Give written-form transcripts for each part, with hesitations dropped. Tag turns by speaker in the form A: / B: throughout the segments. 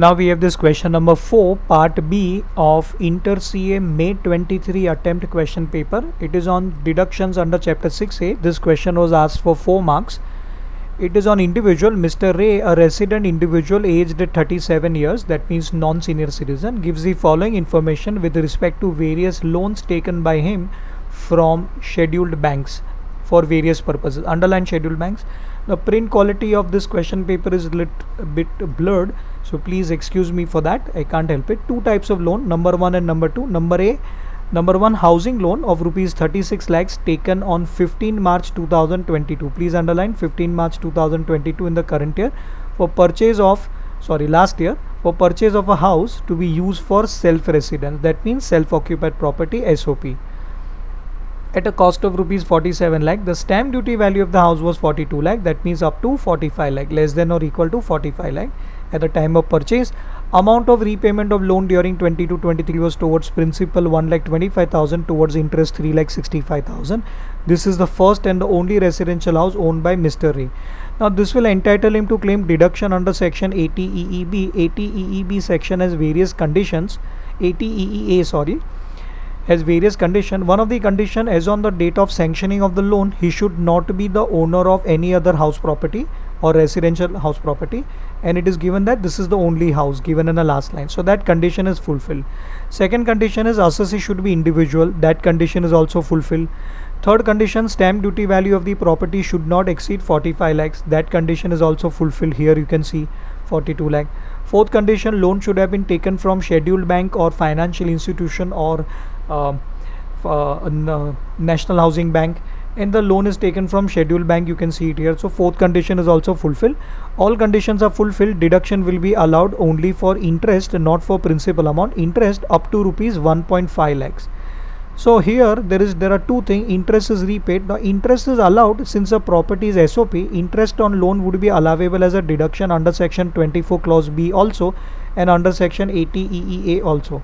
A: Now we have this question number 4, part B of Inter CA May 23 attempt question paper. It is on deductions under chapter 6A. This question was asked for 4 marks. It is on individual. Mr. Ray, a resident individual aged 37 years, that means non-senior citizen, gives the following information with respect to various loans taken by him from scheduled banks for various purposes. Underline scheduled banks. The print quality of this question paper is a bit blurred, so please excuse me for that. I can't help it. Two types of loan, number 1 and number 2. Number 1, housing loan of rupees 36 lakhs taken on 15 March 2022. Please underline 15 March 2022 in the current year for purchase of, last year, for purchase of a house to be used for self-residence. That means self-occupied property, SOP. At a cost of rupees 47 lakh, the stamp duty value of the house was 42 lakh, that means up to 45 lakh, less than or equal to 45 lakh at the time of purchase. Amount of repayment of loan during 22-23 was towards principal 1,25,000, towards interest 3,65,000. This is the first and the only residential house owned by Mr. Ray. Now this will entitle him to claim deduction under section 80 EEB. 80 EEB section has various conditions. 80 EEA has various conditions. One of the condition, as on the date of sanctioning of the loan, he should not be the owner of any other house property or residential house property, and it is given that this is the only house given in the last line, so that condition is fulfilled. Second condition is assessee should be individual. That condition is also fulfilled. Third condition, stamp duty value of the property should not exceed 45 lakhs. That condition is also fulfilled. Here you can see 42 lakh. Fourth condition, loan should have been taken from scheduled bank or financial institution or National Housing Bank, and the loan is taken from scheduled bank. You can see it here. So fourth condition is also fulfilled. All conditions are fulfilled. Deduction will be allowed only for interest, not for principal amount. Interest up to rupees 1.5 lakhs. So here there are two things. Interest is repaid. The interest is allowed since the property is SOP. Interest on loan would be allowable as a deduction under section 24 clause B also, and under section 80 EEA also.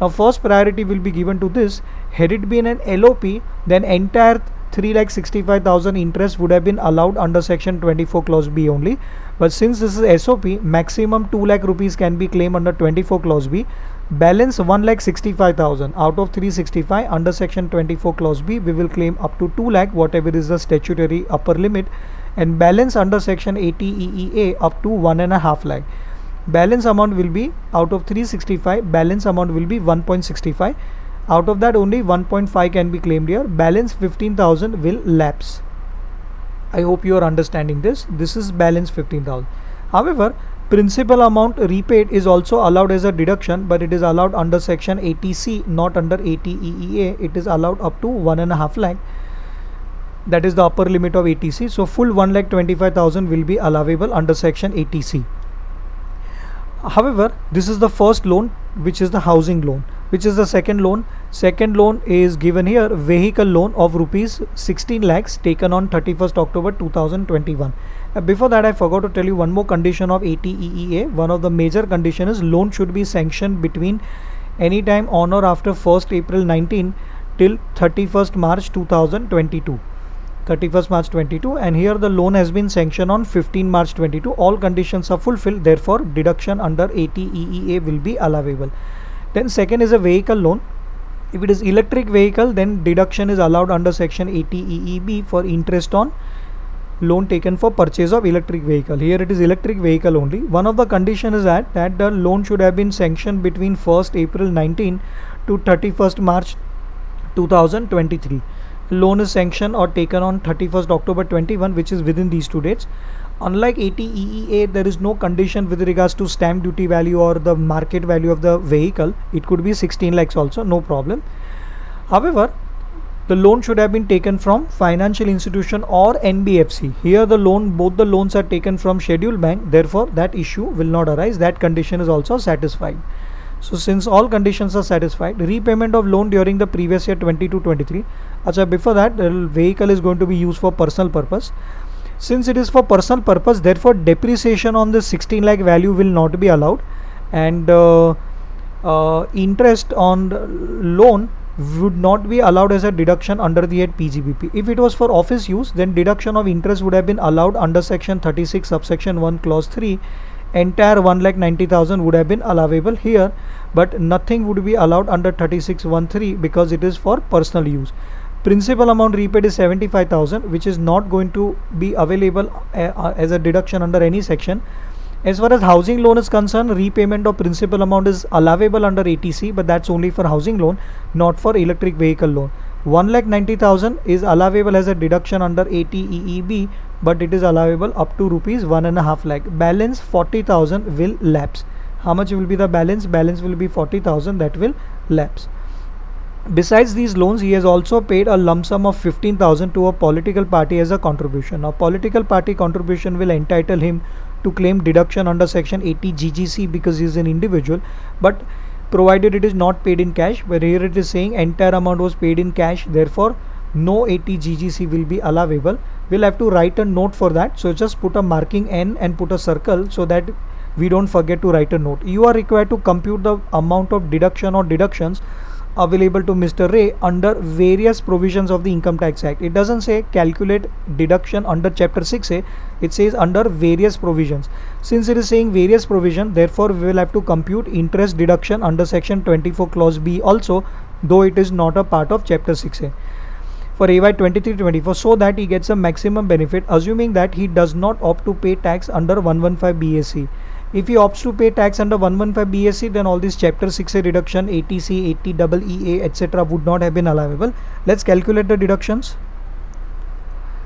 A: Now first priority will be given to this. Had it been an LOP, then entire 3,65,000 interest would have been allowed under section 24 clause B only. But since this is SOP, maximum 2 lakh rupees can be claimed under 24 clause B. Balance 1,65,000 out of 365 under section 24 clause B, we will claim up to 2 lakh, whatever is the statutory upper limit, and balance under section 80 EEA up to 1.5 lakh. Balance amount will be, out of 365, balance amount will be 1.65. Out of that only 1.5 can be claimed here. Balance 15,000 will lapse. I hope you are understanding this. This is balance 15,000. However, principal amount repaid is also allowed as a deduction, but it is allowed under section 80C, not under 80 EEA. It is allowed up to 1.5 lakh. That is the upper limit of 80C. So full 1,25,000 will be allowable under section 80C. However, this is the first loan, which is the housing loan. Which is the second loan? Second loan is given here, vehicle loan of rupees 16 lakhs taken on 31st October 2021. Before that, I forgot to tell you one more condition of 80 EEA. One of the major condition is loan should be sanctioned between any time on or after 1st April 19 till 31st March 2022. 31st March 22, and here the loan has been sanctioned on 15 March 22. All conditions are fulfilled, therefore deduction under 80 EEA will be allowable. Then second is a vehicle loan. If it is electric vehicle, then deduction is allowed under section 80 EEB for interest on loan taken for purchase of electric vehicle. Here it is electric vehicle only. One of the conditions is that the loan should have been sanctioned between 1st April 19 to 31st March 2023. Loan is sanctioned or taken on 31st October 21, which is within these two dates. Unlike 80 EEA, there is no condition with regards to stamp duty value or the market value of the vehicle. It could be 16 lakhs also, no problem. However, the loan should have been taken from financial institution or NBFC. Here both the loans are taken from scheduled bank, therefore that issue will not arise. That condition is also satisfied. So since all conditions are satisfied, repayment of loan during the previous year 22-23. Before that, the vehicle is going to be used for personal purpose. Since it is for personal purpose, therefore depreciation on the 16 lakh value will not be allowed, and interest on loan would not be allowed as a deduction under the PGBP. If it was for office use, then deduction of interest would have been allowed under section 36 subsection 1 clause 3, entire 1,90,000 would have been allowable here, but nothing would be allowed under 36(1)(3) because it is for personal use. Principal amount repaid is 75,000, which is not going to be available as a deduction under any section. As far as housing loan is concerned, repayment of principal amount is allowable under ATC, but that's only for housing loan, not for electric vehicle loan. 1,90,000 is allowable as a deduction under ATEEB, but it is allowable up to rupees 1.5 lakh. Balance 40,000 will lapse. How much will be the balance? Balance will be 40,000 that will lapse. Besides these loans, he has also paid a lump sum of 15,000 to a political party as a contribution. Now, political party contribution will entitle him to claim deduction under section 80 GGC because he is an individual, but provided it is not paid in cash. But here it is saying entire amount was paid in cash, therefore no 80 GGC will be allowable. We'll have to write a note for that, so just put a marking N and put a circle so that we don't forget to write a note. You are required to compute the amount of deduction or deductions available to Mr. Ray under various provisions of the Income Tax Act. It doesn't say calculate deduction under chapter 6A, it says under various provisions. Since it is saying various provision, therefore we will have to compute interest deduction under section 24 clause B also, though it is not a part of chapter 6A for AY 23-24, so that he gets a maximum benefit, assuming that he does not opt to pay tax under 115 BAC. If he opts to pay tax under 115 BSc, then all these chapter 6A deduction, ATC, ATEEA, etc. would not have been allowable. Let's calculate the deductions.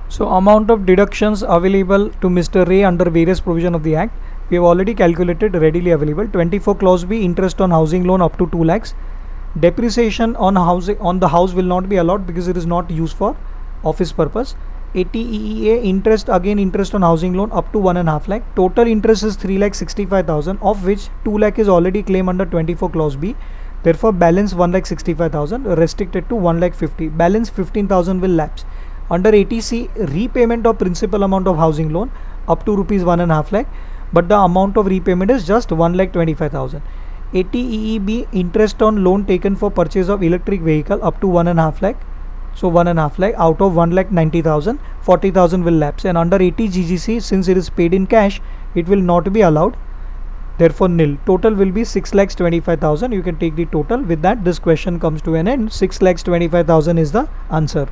A: So amount of deductions available to Mr. Ray under various provision of the Act, we have already calculated, readily available. 24 clause B, interest on housing loan up to 2 lakhs. Depreciation on the house will not be allowed because it is not used for office purpose. ATEEA, interest, again interest on housing loan up to 1.5 lakh. Total interest is 3,65,000, of which 2 lakh is already claimed under 24 clause B. Therefore balance 1,65,000 restricted to 1,50,000. Balance 15,000 will lapse. Under ATC, repayment of principal amount of housing loan up to rupees 1.5 lakh, but the amount of repayment is just 1,25,000. ATEEB, interest on loan taken for purchase of electric vehicle up to 1.5 lakh. So 1.5 lakh out of 1,90,000, 40,000 will lapse. And under 80 GGC, since it is paid in cash, it will not be allowed. Therefore nil. Total will be 6,25,000. You can take the total. With that, this question comes to an end. 6,25,000 is the answer.